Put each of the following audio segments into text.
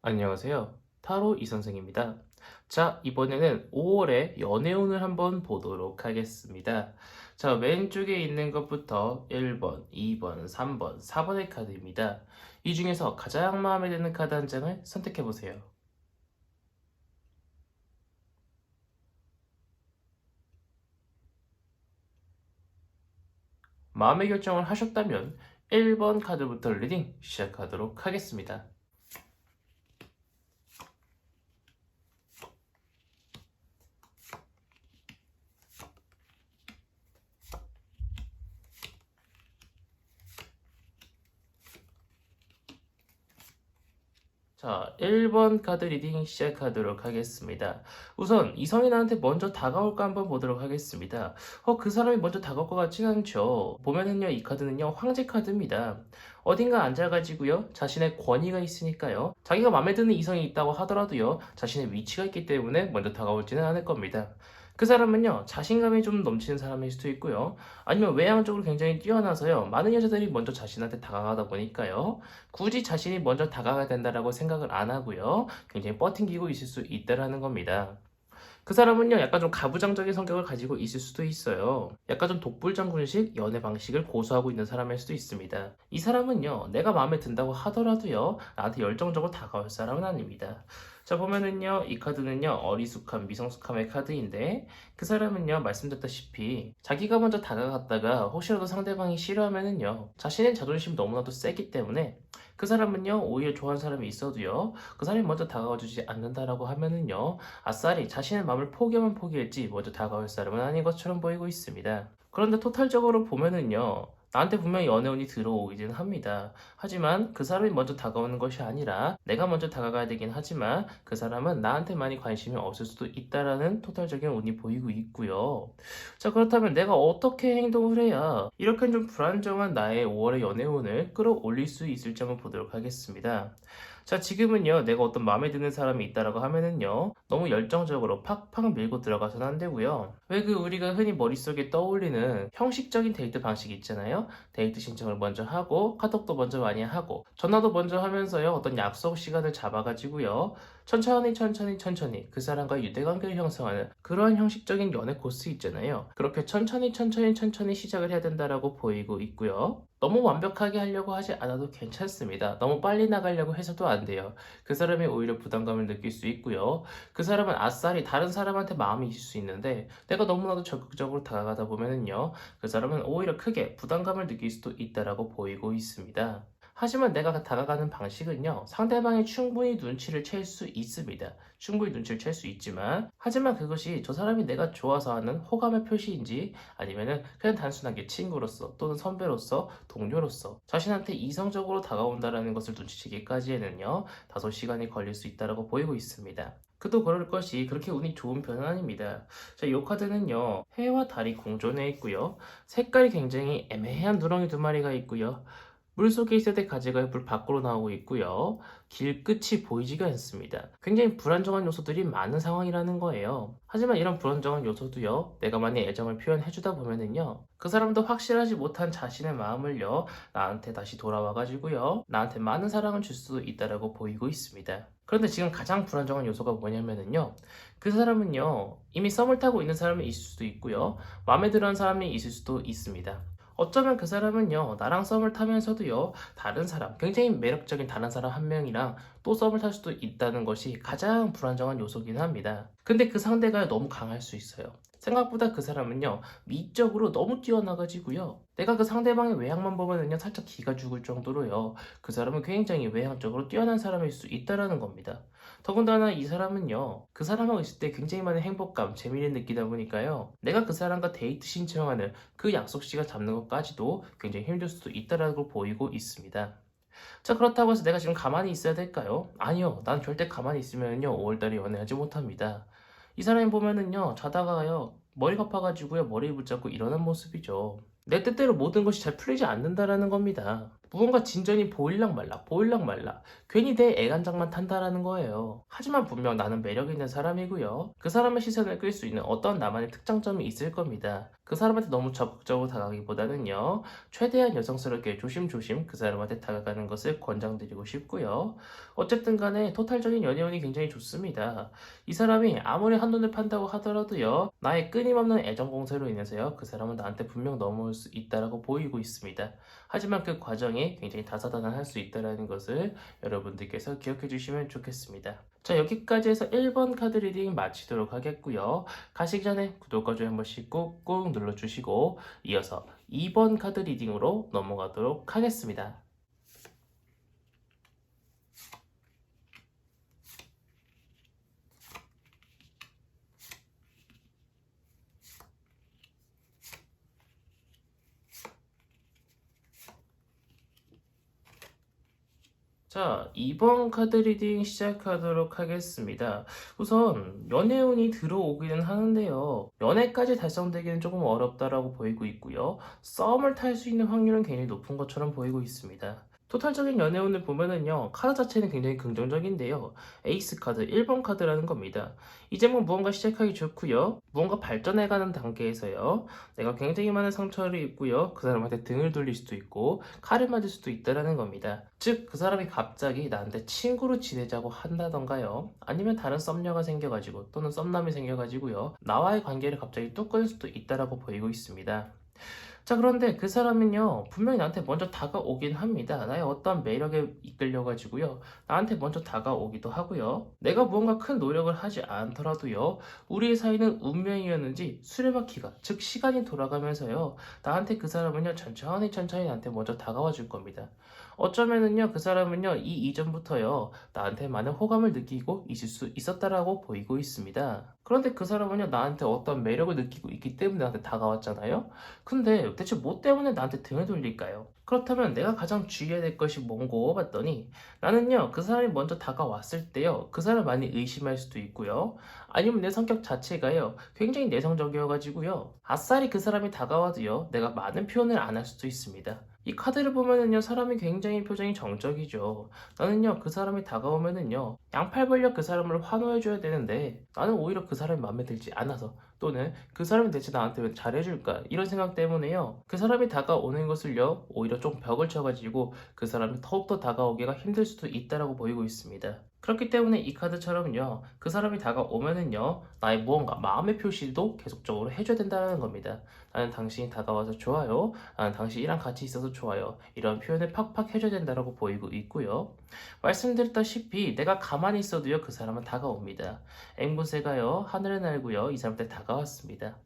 안녕하세요. 타로 이선생입니다. 자, 이번에는 5월의 연애운을 한번 보도록 하겠습니다. 자, 왼쪽에 있는 것부터 1번, 2번, 3번, 4번의 카드입니다. 이 중에서 가장 마음에 드는 카드 한 장을 선택해 보세요. 마음의 결정을 하셨다면 1번 카드부터 리딩 시작하도록 하겠습니다. 자, 1번 카드 리딩 시작하도록 하겠습니다. 우선 이성이 나한테 먼저 다가올까 한번 보도록 하겠습니다. 그 사람이 먼저 다가올 것 같진 않죠. 보면은요, 이 카드는요, 황제 카드입니다. 어딘가 앉아가지고요, 자신의 권위가 있으니까요, 자기가 마음에 드는 이성이 있다고 하더라도요, 자신의 위치가 있기 때문에 먼저 다가올지는 않을 겁니다. 그 사람은요, 자신감이 좀 넘치는 사람일 수도 있고요, 아니면 외향적으로 굉장히 뛰어나서요, 많은 여자들이 먼저 자신한테 다가가다 보니까요, 굳이 자신이 먼저 다가가야 된다라고 생각을 안 하고요. 굉장히 뻗팅기고 있을 수 있다라는 겁니다. 그 사람은요, 약간 좀 가부장적인 성격을 가지고 있을 수도 있어요. 약간 좀 독불장군식 연애 방식을 고수하고 있는 사람일 수도 있습니다. 이 사람은요, 내가 마음에 든다고 하더라도요, 나한테 열정적으로 다가올 사람은 아닙니다. 자, 보면은요, 이 카드는요, 어리숙함, 미성숙함의 카드인데, 그 사람은요, 말씀드렸다시피, 자기가 먼저 다가갔다가 혹시라도 상대방이 싫어하면은요, 자신의 자존심 너무나도 세기 때문에, 그 사람은요, 오히려 좋아하는 사람이 있어도요, 그 사람이 먼저 다가와주지 않는다라고 하면은요, 아싸리 자신의 마음을 포기하면 포기했지 먼저 다가올 사람은 아닌 것처럼 보이고 있습니다. 그런데 토탈적으로 보면은요, 나한테 분명히 연애운이 들어오기는 합니다. 하지만 그 사람이 먼저 다가오는 것이 아니라 내가 먼저 다가가야 되긴 하지만 그 사람은 나한테 많이 관심이 없을 수도 있다라는 토탈적인 운이 보이고 있고요. 자, 그렇다면 내가 어떻게 행동을 해야 이렇게 좀 불안정한 나의 5월의 연애운을 끌어올릴 수 있을지 한번 보도록 하겠습니다. 자, 지금은요, 내가 어떤 마음에 드는 사람이 있다라고 하면은요, 너무 열정적으로 팍팍 밀고 들어가서는 안 되고요. 왜 그 우리가 흔히 머릿속에 떠올리는 형식적인 데이트 방식 있잖아요? 데이트 신청을 먼저 하고, 카톡도 먼저 많이 하고, 전화도 먼저 하면서요, 어떤 약속 시간을 잡아가지고요, 천천히 그 사람과 유대관계를 형성하는 그러한 형식적인 연애 코스 있잖아요. 그렇게 천천히 시작을 해야 된다라고 보이고 있고요. 너무 완벽하게 하려고 하지 않아도 괜찮습니다. 너무 빨리 나가려고 해서도 안 돼요. 그 사람이 오히려 부담감을 느낄 수 있고요. 그 사람은 아싸리 다른 사람한테 마음이 있을 수 있는데 내가 너무나도 적극적으로 다가가다 보면은요. 그 사람은 오히려 크게 부담감을 느낄 수도 있다라고 보이고 있습니다. 하지만 내가 다가가는 방식은요, 상대방이 충분히 눈치를 챌 수 있습니다. 충분히 눈치를 챌 수 있지만, 하지만 그것이 저 사람이 내가 좋아서 하는 호감의 표시인지, 아니면은 그냥 단순하게 친구로서, 또는 선배로서, 동료로서, 자신한테 이성적으로 다가온다라는 것을 눈치채기까지에는요, 다소 시간이 걸릴 수 있다고 보이고 있습니다. 그도 그럴 것이 그렇게 운이 좋은 편은 아닙니다. 자, 이 카드는요, 해와 달이 공존해 있고요. 색깔이 굉장히 애매한 누렁이 두 마리가 있고요. 물속에 있을 때 가지가 불 밖으로 나오고 있고요. 길 끝이 보이지가 않습니다. 굉장히 불안정한 요소들이 많은 상황이라는 거예요. 하지만 이런 불안정한 요소도요, 내가 만약 애정을 표현해주다 보면은요, 그 사람도 확실하지 못한 자신의 마음을요, 나한테 다시 돌아와가지고요, 나한테 많은 사랑을 줄 수도 있다라고 보이고 있습니다. 그런데 지금 가장 불안정한 요소가 뭐냐면은요, 그 사람은요, 이미 썸을 타고 있는 사람이 있을 수도 있고요, 마음에 들어하는 사람이 있을 수도 있습니다. 어쩌면 그 사람은요, 나랑 썸을 타면서도요, 다른 사람, 굉장히 매력적인 다른 사람 한 명이랑 또 썸을 탈 수도 있다는 것이 가장 불안정한 요소긴 합니다. 근데 그 상대가 너무 강할 수 있어요. 생각보다 그 사람은요, 미적으로 너무 뛰어나가지고요, 내가 그 상대방의 외향만 보면은요, 살짝 기가 죽을 정도로요, 그 사람은 굉장히 외향적으로 뛰어난 사람일 수 있다라는 겁니다. 더군다나 이 사람은요, 그 사람하고 있을 때 굉장히 많은 행복감, 재미를 느끼다 보니까요, 내가 그 사람과 데이트 신청하는 그 약속 시간 잡는 것까지도 굉장히 힘들 수도 있다라고 보이고 있습니다. 자, 그렇다고 해서 내가 지금 가만히 있어야 될까요? 아니요. 난 절대 가만히 있으면요, 5월달에 연애하지 못합니다. 이 사람이 보면은요, 자다가요, 머리가 아파가지고요, 머리 붙잡고 일어난 모습이죠. 내 뜻대로 모든 것이 잘 풀리지 않는다라는 겁니다. 무언가 진전이 보일락 말락 보일락 말락 괜히 내 애간장만 탄다라는 거예요. 하지만 분명 나는 매력 있는 사람이고요. 그 사람의 시선을 끌 수 있는 어떤 나만의 특장점이 있을 겁니다. 그 사람한테 너무 적극적으로 다가가기보다는요, 최대한 여성스럽게 조심조심 그 사람한테 다가가는 것을 권장드리고 싶고요. 어쨌든 간에 토탈적인 연애운이 굉장히 좋습니다. 이 사람이 아무리 한눈에 판다고 하더라도요, 나의 끊임없는 애정 공세로 인해서요, 그 사람은 나한테 분명 넘어올 수 있다라고 보이고 있습니다. 하지만 그 과정이 굉장히 다사다난할 수 있다는 것을 여러분들께서 기억해 주시면 좋겠습니다. 자, 여기까지 해서 1번 카드 리딩 마치도록 하겠고요. 가시기 전에 구독과 좋아요 한 번씩 꾹꾹 눌러주시고 이어서 2번 카드 리딩으로 넘어가도록 하겠습니다. 자, 2번 카드 리딩 시작하도록 하겠습니다. 우선 연애운이 들어오기는 하는데요. 연애까지 달성되기는 조금 어렵다라고 보이고 있고요. 썸을 탈 수 있는 확률은 굉장히 높은 것처럼 보이고 있습니다. 토탈적인 연애운을 보면은요, 카드 자체는 굉장히 긍정적인데요. 에이스 카드, 1번 카드라는 겁니다. 이제 뭐 무언가 시작하기 좋고요. 무언가 발전해가는 단계에서요. 내가 굉장히 많은 상처를 입고요. 그 사람한테 등을 돌릴 수도 있고 칼을 맞을 수도 있다라는 겁니다. 즉, 그 사람이 갑자기 나한테 친구로 지내자고 한다던가요. 아니면 다른 썸녀가 생겨가지고 또는 썸남이 생겨가지고요. 나와의 관계를 갑자기 뚝 끊을 수도 있다라고 보이고 있습니다. 자, 그런데 그 사람은요, 분명히 나한테 먼저 다가오긴 합니다. 나의 어떤 매력에 이끌려가지고요, 나한테 먼저 다가오기도 하고요. 내가 무언가 큰 노력을 하지 않더라도요, 우리의 사이는 운명이었는지 수레바퀴가, 즉 시간이 돌아가면서요, 나한테 그 사람은요, 천천히 천천히 나한테 먼저 다가와 줄 겁니다. 어쩌면은요, 그 사람은요, 이 이전부터요, 나한테 많은 호감을 느끼고 있을 수 있었다라고 보이고 있습니다. 그런데 그 사람은요, 나한테 어떤 매력을 느끼고 있기 때문에 나한테 다가왔잖아요? 근데 대체 뭐 때문에 나한테 등을 돌릴까요? 그렇다면 내가 가장 주의해야 될 것이 뭔고 봤더니 나는요, 그 사람이 먼저 다가왔을 때요, 그 사람 많이 의심할 수도 있고요. 아니면 내 성격 자체가요, 굉장히 내성적이어가지고요, 아싸리 그 사람이 다가와도요, 내가 많은 표현을 안 할 수도 있습니다. 이 카드를 보면은요, 사람이 굉장히 표정이 정적이죠. 나는요, 그 사람이 다가오면은요, 양팔 벌려 그 사람을 환호해줘야 되는데 나는 오히려 그 사람이 마음에 들지 않아서 또는 그 사람이 대체 나한테 왜 잘해줄까 이런 생각 때문에요, 그 사람이 다가오는 것을요 오히려 좀 벽을 쳐가지고 그 사람이 더욱더 다가오기가 힘들 수도 있다라고 보이고 있습니다. 그렇기 때문에 이 카드처럼요, 그 사람이 다가오면은요, 나의 무언가 마음의 표시도 계속적으로 해줘야 된다는 겁니다. 나는 당신이 다가와서 좋아요, 나는 당신이랑 같이 있어서 좋아요, 이런 표현을 팍팍 해줘야 된다라고 보이고 있고요. 말씀드렸다시피 내가 가만히 있어도요, 그 사람은 다가옵니다. 앵무새가요, 하늘을 날고요, 이 사람한테 다가왔습니다.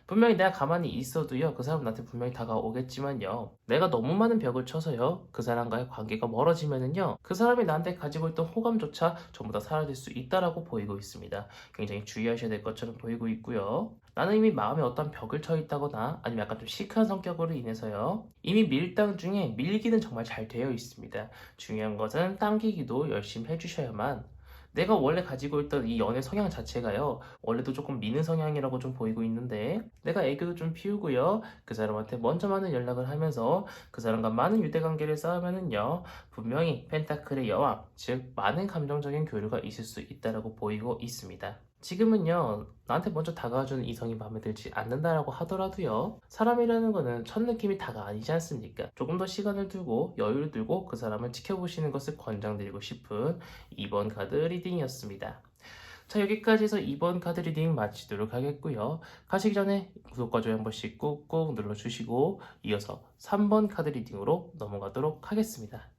분명히 내가 가만히 있어도요, 그 사람은 나한테 분명히 다가오겠지만요, 내가 너무 많은 벽을 쳐서요, 그 사람과의 관계가 멀어지면은요, 그 사람이 나한테 가지고 있던 호감조차 전부 다 사라질 수 있다라고 보이고 있습니다. 굉장히 주의하셔야 될 것처럼 보이고 있고요. 나는 이미 마음에 어떤 벽을 쳐 있다거나 아니면 약간 좀 시크한 성격으로 인해서요, 이미 밀당 중에 밀기는 정말 잘 되어 있습니다. 중요한 것은 당기기도 열심히 해주셔야만, 내가 원래 가지고 있던 이 연애 성향 자체가요, 원래도 조금 미는 성향이라고 좀 보이고 있는데, 내가 애교도 좀 피우고요, 그 사람한테 먼저 많은 연락을 하면서 그 사람과 많은 유대관계를 쌓으면은요, 분명히 펜타클의 여왕, 즉 많은 감정적인 교류가 있을 수 있다라고 보이고 있습니다. 지금은요, 나한테 먼저 다가와주는 이성이 마음에 들지 않는다라고 하더라도요, 사람이라는 거는 첫 느낌이 다가 아니지 않습니까? 조금 더 시간을 두고 여유를 두고 그 사람을 지켜보시는 것을 권장드리고 싶은 2번 카드 리딩이었습니다. 자, 여기까지 해서 2번 카드 리딩 마치도록 하겠고요. 가시기 전에 구독과 좋아요 한 번씩 꾹꾹 눌러주시고 이어서 3번 카드 리딩으로 넘어가도록 하겠습니다.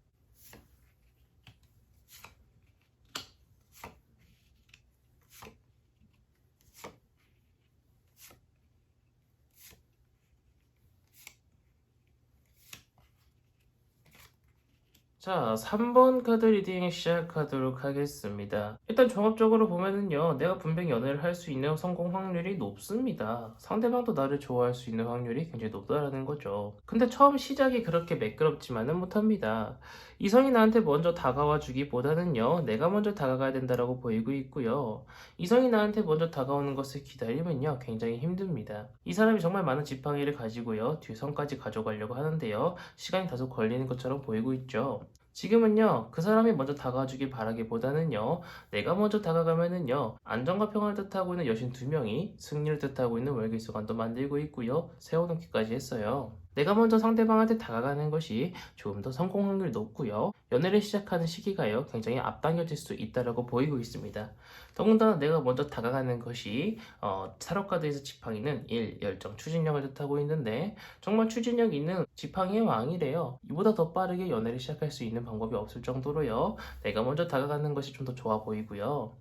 자, 3번 카드 리딩 시작하도록 하겠습니다. 일단 종합적으로 보면은요, 내가 분명히 연애를 할 수 있는 성공 확률이 높습니다. 상대방도 나를 좋아할 수 있는 확률이 굉장히 높다라는 거죠. 근데 처음 시작이 그렇게 매끄럽지만은 못합니다. 이성이 나한테 먼저 다가와 주기보다는요, 내가 먼저 다가가야 된다라고 보이고 있고요. 이성이 나한테 먼저 다가오는 것을 기다리면요, 굉장히 힘듭니다. 이 사람이 정말 많은 지팡이를 가지고요, 뒤성까지 가져가려고 하는데요, 시간이 다소 걸리는 것처럼 보이고 있죠. 지금은요, 그 사람이 먼저 다가와 주길 바라기보다는요, 내가 먼저 다가가면은요, 안정과 평화를 뜻하고 있는 여신 두 명이 승리를 뜻하고 있는 월계수관도 만들고 있고요, 세워놓기까지 했어요. 내가 먼저 상대방한테 다가가는 것이 조금 더 성공 확률이 높고요, 연애를 시작하는 시기가요, 굉장히 앞당겨질 수 있다라고 보이고 있습니다. 더군다나 내가 먼저 다가가는 것이 타로카드에서 지팡이는 일, 열정, 추진력을 뜻하고 있는데 정말 추진력 있는 지팡이의 왕이래요. 이보다 더 빠르게 연애를 시작할 수 있는 방법이 없을 정도로요. 내가 먼저 다가가는 것이 좀 더 좋아 보이고요.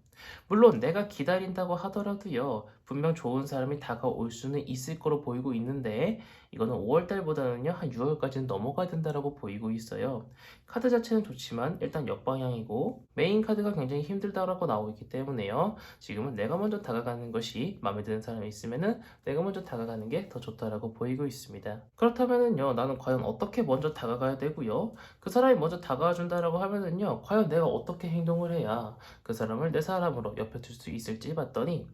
물론 내가 기다린다고 하더라도요. 분명 좋은 사람이 다가올 수는 있을 거로 보이고 있는데 이거는 5월달보다는요. 한 6월까지는 넘어가야 된다라고 보이고 있어요. 카드 자체는 좋지만 일단 역방향이고 메인 카드가 굉장히 힘들다라고 나오고 있기 때문에요. 지금은 내가 먼저 다가가는 것이 마음에 드는 사람이 있으면은 내가 먼저 다가가는 게 더 좋다라고 보이고 있습니다. 그렇다면은요. 나는 과연 어떻게 먼저 다가가야 되고요. 그 사람이 먼저 다가와 준다라고 하면은요. 과연 내가 어떻게 행동을 해야 그 사람을 내 사람으로 옆에 둘 수 있을지 봤더니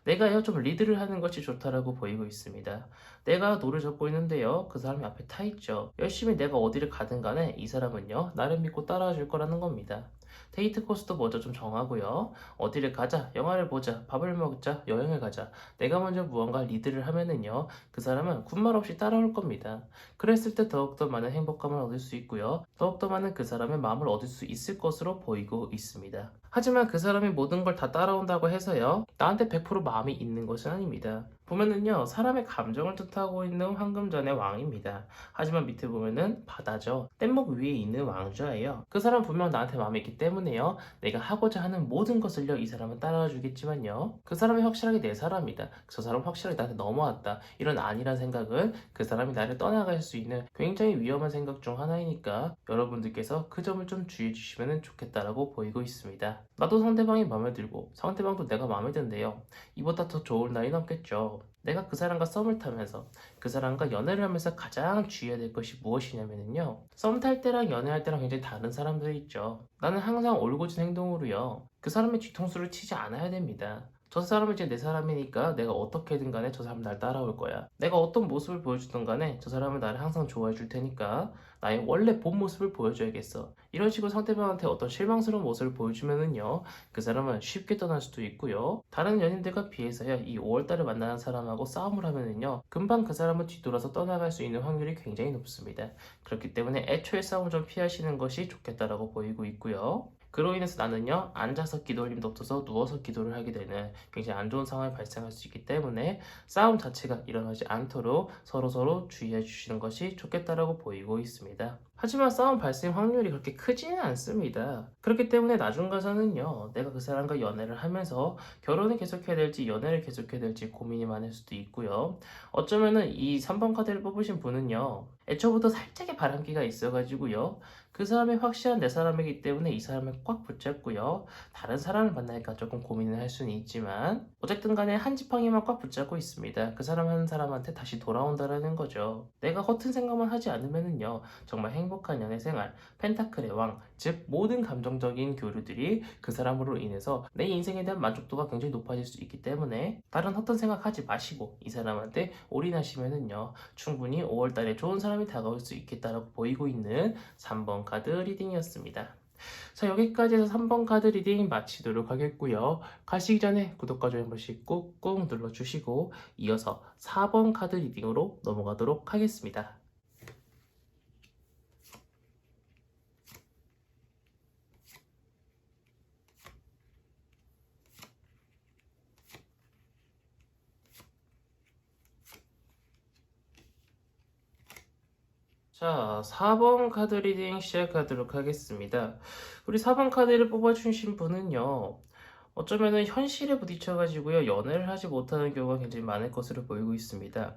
내가요 좀 리드를 하는 것이 좋다라고 보이고 있습니다. 내가 노를 젓고 있는데요. 그 사람이 앞에 타 있죠. 열심히 내가 어디를 가든 간에 이 사람은요 나를 믿고 따라와 줄 거라는 겁니다. 데이트 코스도 먼저 좀 정하고요. 어디를 가자, 영화를 보자, 밥을 먹자, 여행을 가자. 내가 먼저 무언가 리드를 하면은요. 그 사람은 군말 없이 따라올 겁니다. 그랬을 때 더욱더 많은 행복감을 얻을 수 있고요. 더욱더 많은 그 사람의 마음을 얻을 수 있을 것으로 보이고 있습니다. 하지만 그 사람이 모든 걸 다 따라온다고 해서요. 나한테 100% 마음이 있는 것은 아닙니다. 보면은요, 사람의 감정을 뜻하고 있는 황금전의 왕입니다. 하지만 밑에 보면은 바다죠. 뗏목 위에 있는 왕좌예요. 그 사람 분명 나한테 마음이 있기 때문에요. 내가 하고자 하는 모든 것을요, 이 사람은 따라와 주겠지만요. 그 사람이 확실하게 내 사람이다. 저 사람 확실하게 나한테 넘어왔다. 이런 아니란 생각은 그 사람이 나를 떠나갈 수 있는 굉장히 위험한 생각 중 하나이니까 여러분들께서 그 점을 좀 주의해 주시면 좋겠다라고 보이고 있습니다. 나도 상대방이 마음에 들고 상대방도 내가 마음에 든대요. 이보다 더 좋을 날이 없겠죠. 내가 그 사람과 썸을 타면서 그 사람과 연애를 하면서 가장 주의해야 될 것이 무엇이냐면요. 썸 탈 때랑 연애할 때랑 굉장히 다른 사람들이 있죠. 나는 항상 올곧은 행동으로요. 그 사람의 뒤통수를 치지 않아야 됩니다. 저 사람은 이제 내 사람이니까 내가 어떻게든 간에 저 사람 날 따라올 거야. 내가 어떤 모습을 보여주든 간에 저 사람은 나를 항상 좋아해 줄 테니까 나의 원래 본 모습을 보여줘야겠어. 이런 식으로 상대방한테 어떤 실망스러운 모습을 보여주면은요. 그 사람은 쉽게 떠날 수도 있고요. 다른 연인들과 비해서야 이 5월달에 만나는 사람하고 싸움을 하면은요. 금방 그 사람을 뒤돌아서 떠나갈 수 있는 확률이 굉장히 높습니다. 그렇기 때문에 애초에 싸움을 좀 피하시는 것이 좋겠다라고 보이고 있고요. 그로 인해서 나는요, 앉아서 기도할 힘도 없어서 누워서 기도를 하게 되는 굉장히 안 좋은 상황이 발생할 수 있기 때문에 싸움 자체가 일어나지 않도록 서로서로 주의해 주시는 것이 좋겠다라고 보이고 있습니다. 하지만 싸움 발생 확률이 그렇게 크지는 않습니다. 그렇기 때문에 나중 가서는요, 내가 그 사람과 연애를 하면서 결혼을 계속해야 될지 연애를 계속해야 될지 고민이 많을 수도 있고요. 어쩌면은 이 3번 카드를 뽑으신 분은요, 애초부터 살짝의 바람기가 있어가지고요. 그 사람이 확실한 내 사람이기 때문에 이 사람을 꽉 붙잡고요. 다른 사람을 만나니까 조금 고민을 할 수는 있지만 어쨌든 간에 한 지팡이만 꽉 붙잡고 있습니다. 그 사람 한 사람한테 다시 돌아온다라는 거죠. 내가 허튼 생각만 하지 않으면은요. 정말 행복한 연애 생활, 펜타클의 왕, 즉 모든 감정적인 교류들이 그 사람으로 인해서 내 인생에 대한 만족도가 굉장히 높아질 수 있기 때문에 다른 헛된 생각하지 마시고 이 사람한테 올인하시면은요. 충분히 5월달에 좋은 사람이 다가올 수 있겠다라고 보이고 있는 3번 카드 리딩이었습니다. 자, 여기까지 해서 3번 카드 리딩 마치도록 하겠고요. 가시기 전에 구독과 좋아요 한 번씩 꾹꾹 눌러주시고 이어서 4번 카드 리딩으로 넘어가도록 하겠습니다. 자, 4번 카드 리딩 시작하도록 하겠습니다. 우리 4번 카드를 뽑아주신 분은요. 어쩌면은 현실에 부딪혀가지고요. 연애를 하지 못하는 경우가 굉장히 많을 것으로 보이고 있습니다.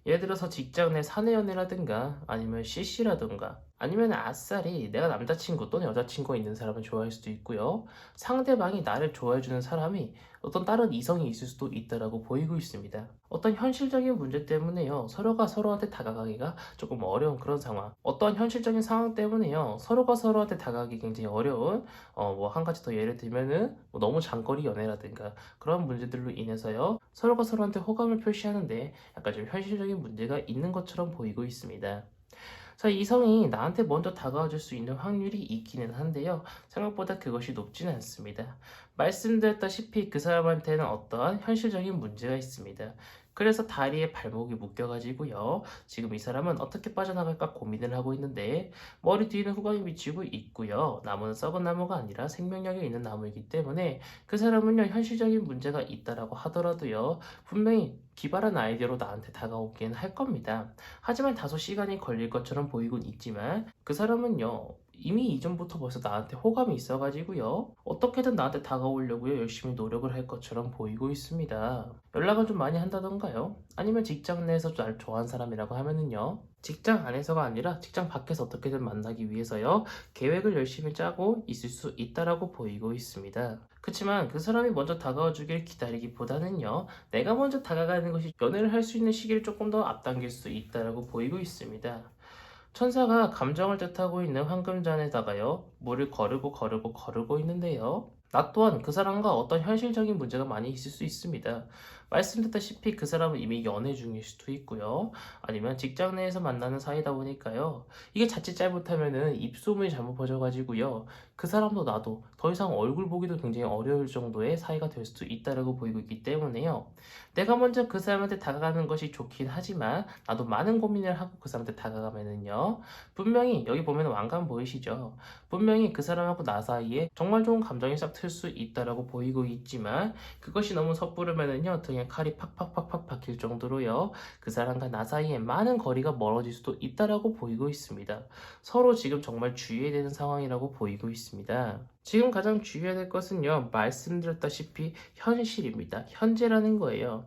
예를 들어서 직장 내 사내 연애라든가 아니면 CC라든가 아니면 아싸리 내가 남자친구 또는 여자친구가 있는 사람을 좋아할 수도 있고요. 상대방이 나를 좋아해주는 사람이 어떤 다른 이성이 있을 수도 있다라고 보이고 있습니다. 어떤 현실적인 문제 때문에요. 서로가 서로한테 다가가기가 조금 어려운 그런 상황. 어떤 현실적인 상황 때문에요. 서로가 서로한테 다가가기 굉장히 어려운 뭐 한 가지 더 예를 들면은 뭐 너무 장거리 연애라든가 그런 문제들로 인해서요. 서로가 서로한테 호감을 표시하는데 약간 좀 현실적인 문제가 있는 것처럼 보이고 있습니다. 자, 이성이 나한테 먼저 다가와 줄 수 있는 확률이 있기는 한데요. 생각보다 그것이 높지는 않습니다. 말씀드렸다시피 그 사람한테는 어떠한 현실적인 문제가 있습니다. 그래서 다리에 발목이 묶여가지고요. 지금 이 사람은 어떻게 빠져나갈까 고민을 하고 있는데 머리 뒤에는 후광이 비치고 있고요. 나무는 썩은 나무가 아니라 생명력이 있는 나무이기 때문에 그 사람은요 현실적인 문제가 있다라고 하더라도요 분명히 기발한 아이디어로 나한테 다가오긴 할 겁니다. 하지만 다소 시간이 걸릴 것처럼 보이곤 있지만 그 사람은요 이미 이전부터 벌써 나한테 호감이 있어가지고요 어떻게든 나한테 다가오려고요 열심히 노력을 할 것처럼 보이고 있습니다. 연락을 좀 많이 한다던가요? 아니면 직장 내에서 날 좋아하는 사람이라고 하면은요 직장 안에서가 아니라 직장 밖에서 어떻게든 만나기 위해서요 계획을 열심히 짜고 있을 수 있다라고 보이고 있습니다. 그렇지만 그 사람이 먼저 다가와 주길 기다리기보다는요 내가 먼저 다가가는 것이 연애를 할 수 있는 시기를 조금 더 앞당길 수 있다라고 보이고 있습니다. 천사가 감정을 뜻하고 있는 황금잔에다가요, 물을 거르고 있는데요. 나 또한 그 사람과 어떤 현실적인 문제가 많이 있을 수 있습니다. 말씀드렸다시피 그 사람은 이미 연애 중일 수도 있고요. 아니면 직장 내에서 만나는 사이다 보니까요. 이게 자칫 잘못하면은 입소문이 잘못 퍼져가지고요. 그 사람도 나도 더 이상 얼굴 보기도 굉장히 어려울 정도의 사이가 될 수도 있다라고 보이고 있기 때문에요. 내가 먼저 그 사람한테 다가가는 것이 좋긴 하지만 나도 많은 고민을 하고 그 사람한테 다가가면은요. 분명히 여기 보면 왕관 보이시죠? 분명히 그 사람하고 나 사이에 정말 좋은 감정이 싹 틀 수 있다라고 보이고 있지만 그것이 너무 섣부르면은요 등에 칼이 팍팍팍팍 박힐 정도로요 그 사람과 나 사이에 많은 거리가 멀어질 수도 있다라고 보이고 있습니다. 서로 지금 정말 주의해야 되는 상황이라고 보이고 있습니다. 지금 가장 주의해야 될 것은요 말씀드렸다시피 현실입니다. 현재라는 거예요.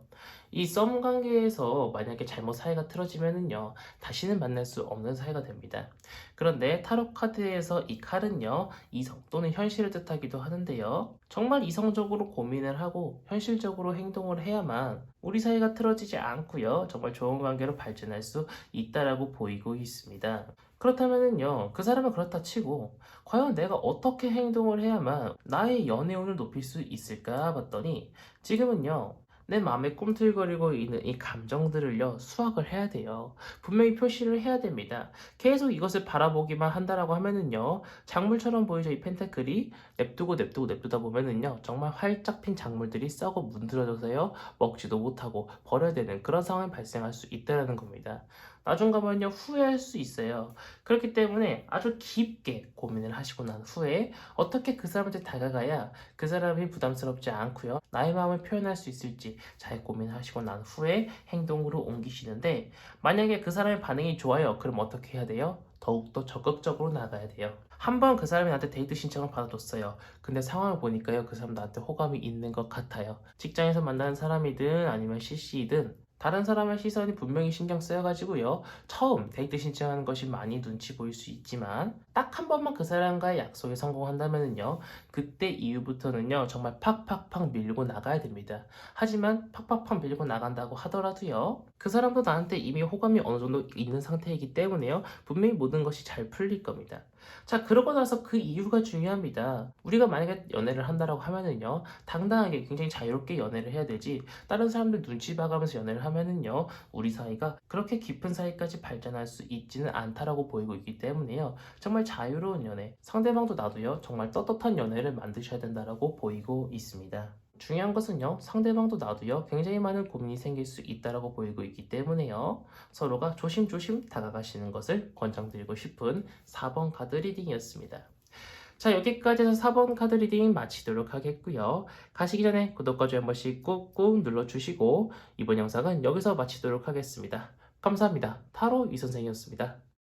이 썸 관계에서 만약에 잘못 사이가 틀어지면은요 다시는 만날 수 없는 사이가 됩니다. 그런데 타로 카드에서 이 칼은요 이성 또는 현실을 뜻하기도 하는데요 정말 이성적으로 고민을 하고 현실적으로 행동을 해야만 우리 사이가 틀어지지 않고요 정말 좋은 관계로 발전할 수 있다라고 보이고 있습니다. 그렇다면은요 그 사람은 그렇다 치고 과연 내가 어떻게 행동을 해야만 나의 연애운을 높일 수 있을까 봤더니 지금은요 내 마음에 꿈틀거리고 있는 이 감정들을요, 수확을 해야 돼요. 분명히 표시를 해야 됩니다. 계속 이것을 바라보기만 한다라고 하면은요, 작물처럼 보이죠, 이 펜타클이? 냅두다 보면은요, 정말 활짝 핀 작물들이 썩어 문드러져서요, 먹지도 못하고 버려야 되는 그런 상황이 발생할 수 있다는 겁니다. 나중 가면요, 후회할 수 있어요. 그렇기 때문에 아주 깊게 고민을 하시고 난 후에 어떻게 그 사람한테 다가가야 그 사람이 부담스럽지 않고요. 나의 마음을 표현할 수 있을지 잘 고민하시고 난 후에 행동으로 옮기시는데 만약에 그 사람의 반응이 좋아요. 그럼 어떻게 해야 돼요? 더욱더 적극적으로 나가야 돼요. 한번 그 사람이 나한테 데이트 신청을 받아줬어요. 근데 상황을 보니까요. 그 사람 나한테 호감이 있는 것 같아요. 직장에서 만나는 사람이든 아니면 CC이든 다른 사람의 시선이 분명히 신경 쓰여가지고요. 처음 데이트 신청하는 것이 많이 눈치 보일 수 있지만 딱 한 번만 그 사람과의 약속에 성공한다면은요. 그때 이후부터는요. 정말 팍팍팍 밀고 나가야 됩니다. 하지만 팍팍팍 밀고 나간다고 하더라도요. 그 사람도 나한테 이미 호감이 어느 정도 있는 상태이기 때문에요. 분명히 모든 것이 잘 풀릴 겁니다. 자, 그러고 나서 그 이유가 중요합니다. 우리가 만약에 연애를 한다라고 하면은요. 당당하게 굉장히 자유롭게 연애를 해야 되지 다른 사람들 눈치 봐가면서 연애를 하면은요 우리 사이가 그렇게 깊은 사이까지 발전할 수 있지는 않다라고 보이고 있기 때문에요 정말 자유로운 연애 상대방도 나도요 정말 떳떳한 연애를 만드셔야 된다라고 보이고 있습니다. 중요한 것은요 상대방도 나도요 굉장히 많은 고민이 생길 수 있다라고 보이고 있기 때문에요 서로가 조심조심 다가가시는 것을 권장드리고 싶은 4번 카드 리딩이었습니다. 자, 여기까지 해서 4번 카드 리딩 마치도록 하겠고요. 가시기 전에 구독과 좋아요 한 번씩 꾹꾹 눌러주시고 이번 영상은 여기서 마치도록 하겠습니다. 감사합니다. 타로 이선생이었습니다.